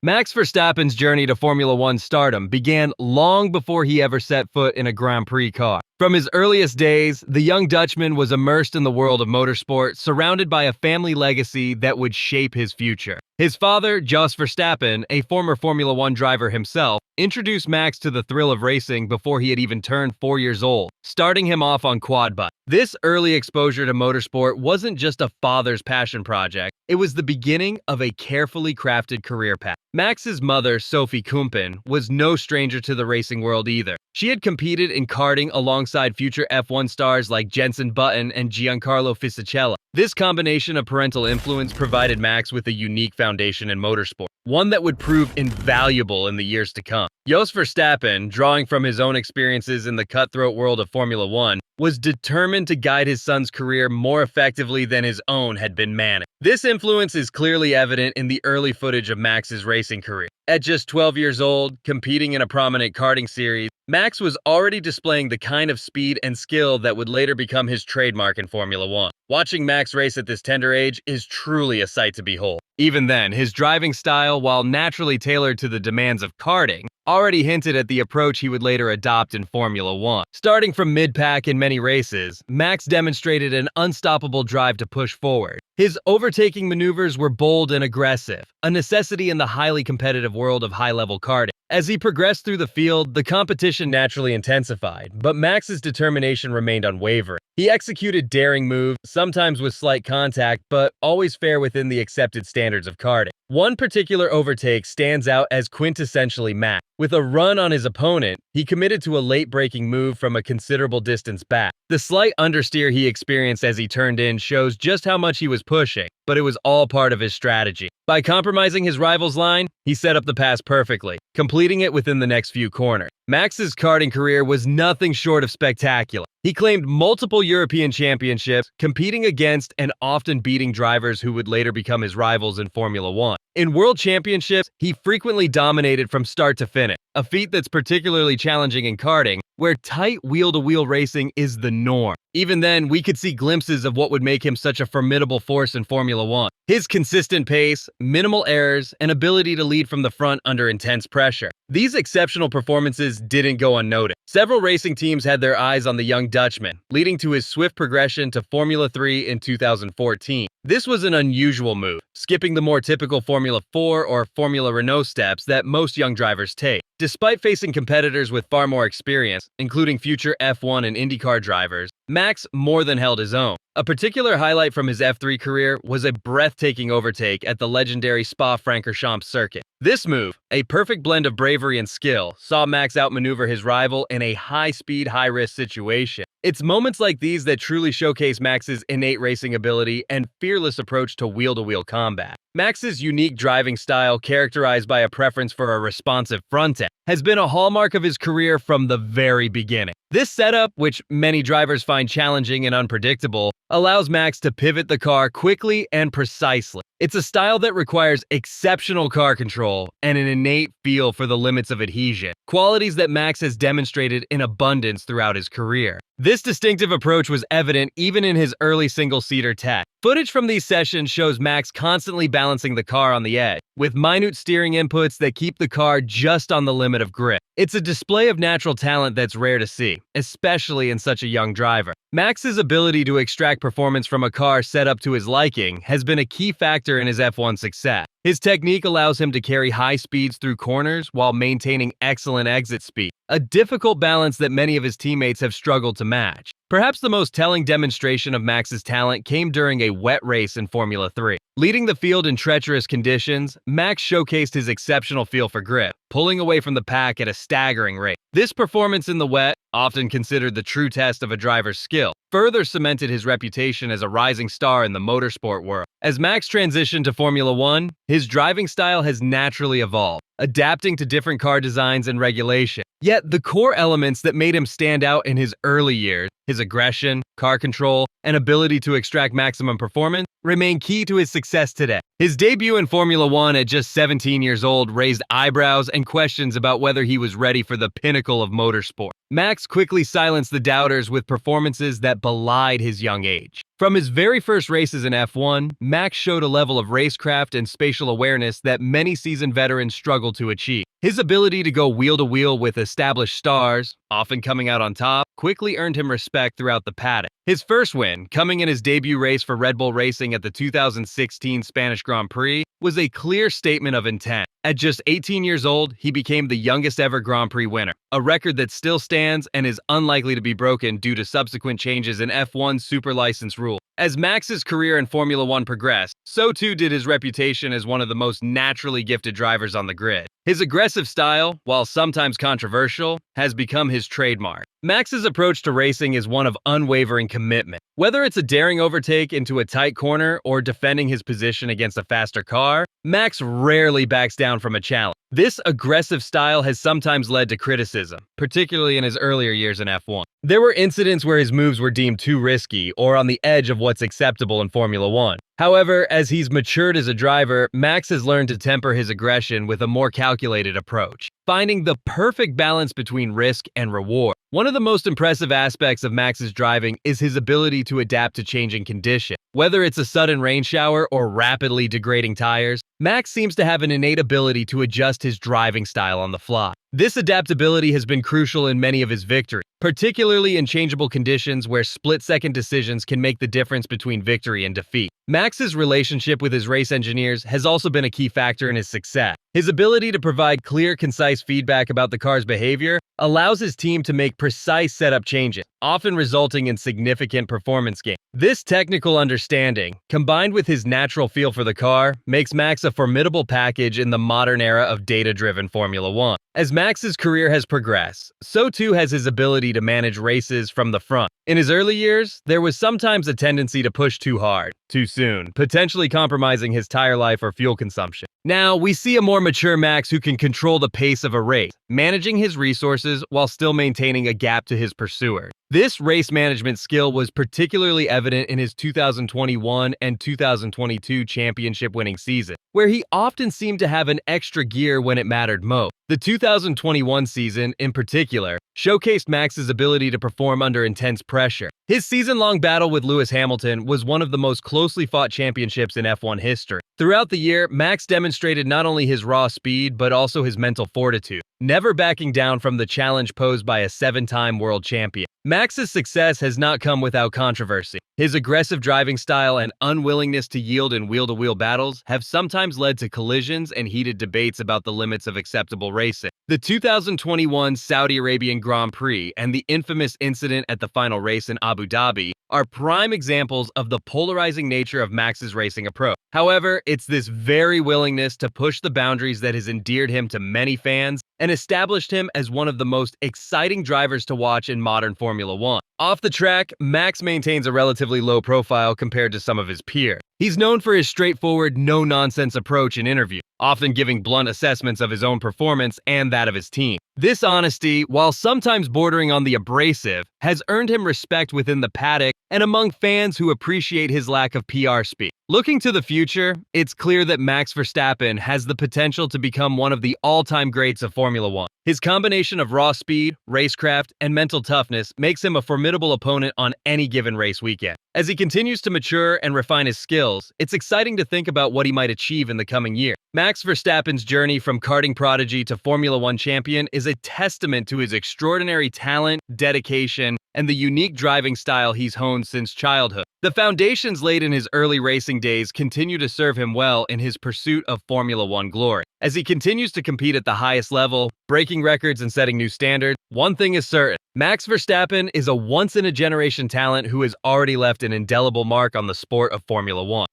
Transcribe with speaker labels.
Speaker 1: Max Verstappen's journey to Formula One stardom began long before he ever set foot in a Grand Prix car. From his earliest days, the young Dutchman was immersed in the world of motorsport, surrounded by a family legacy that would shape his future. His father, Jos Verstappen, a former Formula One driver himself, introduced Max to the thrill of racing before he had even turned 4 years old, starting him off on quad bike. This early exposure to motorsport wasn't just a father's passion project, it was the beginning of a carefully crafted career path. Max's mother, Sophie Kumpen, was no stranger to the racing world either. She had competed in karting alongside future F1 stars like Jenson Button and Giancarlo Fisichella. This combination of parental influence provided Max with a unique foundation in motorsport, one that would prove invaluable in the years to come. Jos Verstappen, drawing from his own experiences in the cutthroat world of Formula One, was determined to guide his son's career more effectively than his own had been managed. This influence is clearly evident in the early footage of Max's racing career. At just 12 years old, competing in a prominent karting series, Max was already displaying the kind of speed and skill that would later become his trademark in Formula One. Watching Max race at this tender age is truly a sight to behold. Even then, his driving style, while naturally tailored to the demands of karting, already hinted at the approach he would later adopt in Formula One. Starting from mid-pack in many races, Max demonstrated an unstoppable drive to push forward. His overtaking maneuvers were bold and aggressive, a necessity in the highly competitive world of high-level karting. As he progressed through the field, the competition naturally intensified, but Max's determination remained unwavering. He executed daring moves, sometimes with slight contact, but always fair within the accepted standards of karting. One particular overtake stands out as quintessentially Max. With a run on his opponent, he committed to a late-braking move from a considerable distance back. The slight understeer he experienced as he turned in shows just how much he was pushing, but it was all part of his strategy. By compromising his rival's line, he set up the pass perfectly, completing it within the next few corners. Max's karting career was nothing short of spectacular. He claimed multiple European championships, competing against and often beating drivers who would later become his rivals in Formula One. In World Championships, he frequently dominated from start to finish, a feat that's particularly challenging in karting, where tight wheel-to-wheel racing is the norm. Even then, we could see glimpses of what would make him such a formidable force in Formula One. His consistent pace, minimal errors, and ability to lead from the front under intense pressure. These exceptional performances didn't go unnoticed. Several racing teams had their eyes on the young Dutchman, leading to his swift progression to Formula 3 in 2014. This was an unusual move, skipping the more typical Formula 4 or Formula Renault steps that most young drivers take. Despite facing competitors with far more experience, including future F1 and IndyCar drivers, Max more than held his own. A particular highlight from his F3 career was a breathtaking overtake at the legendary Spa-Francorchamps circuit. This move, a perfect blend of bravery and skill, saw Max outmaneuver his rival in a high-speed, high-risk situation. It's moments like these that truly showcase Max's innate racing ability and fearless approach to wheel-to-wheel combat. Max's unique driving style, characterized by a preference for a responsive front end, has been a hallmark of his career from the very beginning. This setup, which many drivers find challenging and unpredictable, allows Max to pivot the car quickly and precisely. It's a style that requires exceptional car control and an innate feel for the limits of adhesion, qualities that Max has demonstrated in abundance throughout his career. This distinctive approach was evident even in his early single-seater tech. Footage from these sessions shows Max constantly balancing the car on the edge, with minute steering inputs that keep the car just on the limit of grip. It's a display of natural talent that's rare to see, especially in such a young driver. Max's ability to extract performance from a car set up to his liking has been a key factor in his F1 success. His technique allows him to carry high speeds through corners while maintaining excellent exit speed, a difficult balance that many of his teammates have struggled to match. Perhaps the most telling demonstration of Max's talent came during a wet race in Formula 3. Leading the field in treacherous conditions, Max showcased his exceptional feel for grip, pulling away from the pack at a staggering rate. This performance in the wet, often considered the true test of a driver's skill, further cemented his reputation as a rising star in the motorsport world. As Max transitioned to Formula One, his driving style has naturally evolved, adapting to different car designs and regulation. Yet the core elements that made him stand out in his early years, his aggression, car control, and ability to extract maximum performance, remain key to his success today. His debut in Formula One at just 17 years old raised eyebrows and questions about whether he was ready for the pinnacle of motorsport. Max quickly silenced the doubters with performances that belied his young age. From his very first races in F1, Max showed a level of racecraft and spatial awareness that many seasoned veterans struggle to achieve. His ability to go wheel to wheel with established stars, often coming out on top, quickly earned him respect throughout the paddock. His first win, coming in his debut race for Red Bull Racing at the 2016 Spanish Grand Prix, was a clear statement of intent. At just 18 years old, he became the youngest ever Grand Prix winner, a record that still stands and is unlikely to be broken due to subsequent changes in F1's super license rule. As Max's career in Formula One progressed, so too did his reputation as one of the most naturally gifted drivers on the grid. His aggressive style, while sometimes controversial, has become his trademark. Max's approach to racing is one of unwavering commitment. Whether it's a daring overtake into a tight corner or defending his position against a faster car, Max rarely backs down from a challenge. This aggressive style has sometimes led to criticism, particularly in his earlier years in F1. There were incidents where his moves were deemed too risky or on the edge of what's acceptable in Formula One. However, as he's matured as a driver, Max has learned to temper his aggression with a more calculated approach, finding the perfect balance between risk and reward. One of the most impressive aspects of Max's driving is his ability to adapt to changing conditions. Whether it's a sudden rain shower or rapidly degrading tires, Max seems to have an innate ability to adjust his driving style on the fly. This adaptability has been crucial in many of his victories, particularly in changeable conditions where split-second decisions can make the difference between victory and defeat. Max's relationship with his race engineers has also been a key factor in his success. His ability to provide clear, concise feedback about the car's behavior allows his team to make precise setup changes, often resulting in significant performance gains. This technical understanding, combined with his natural feel for the car, makes Max a formidable package in the modern era of data-driven Formula One. As Max's career has progressed, so too has his ability to manage races from the front. In his early years, there was sometimes a tendency to push too hard, too soon, potentially compromising his tire life or fuel consumption. Now, we see a more mature Max who can control the pace of a race, managing his resources while still maintaining a gap to his pursuers. This race management skill was particularly evident in his 2021 and 2022 championship-winning season, where he often seemed to have an extra gear when it mattered most. The 2021 season, in particular, showcased Max's ability to perform under intense pressure. His season-long battle with Lewis Hamilton was one of the most closely fought championships in F1 history. Throughout the year, Max demonstrated not only his raw speed, but also his mental fortitude, never backing down from the challenge posed by a seven-time world champion. Max's success has not come without controversy. His aggressive driving style and unwillingness to yield in wheel-to-wheel battles have sometimes led to collisions and heated debates about the limits of acceptable racing. The 2021 Saudi Arabian Grand Prix and the infamous incident at the final race in Abu Dhabi are prime examples of the polarizing nature of Max's racing approach. However, it's this very willingness to push the boundaries that has endeared him to many fans and established him as one of the most exciting drivers to watch in modern Formula One. Off the track, Max maintains a relatively low profile compared to some of his peers. He's known for his straightforward, no-nonsense approach in interviews, often giving blunt assessments of his own performance and that of his team. This honesty, while sometimes bordering on the abrasive, has earned him respect within the paddock and among fans who appreciate his lack of PR speak. Looking to the future, it's clear that Max Verstappen has the potential to become one of the all-time greats of Formula One. His combination of raw speed, racecraft, and mental toughness makes him a formidable opponent on any given race weekend. As he continues to mature and refine his skills, it's exciting to think about what he might achieve in the coming year. Max Verstappen's journey from karting prodigy to Formula One champion is a testament to his extraordinary talent, dedication, and the unique driving style he's honed since childhood. The foundations laid in his early racing days continue to serve him well in his pursuit of Formula One glory. As he continues to compete at the highest level, breaking records and setting new standards, one thing is certain: Max Verstappen is a once-in-a-generation talent who has already left an indelible mark on the sport of Formula One.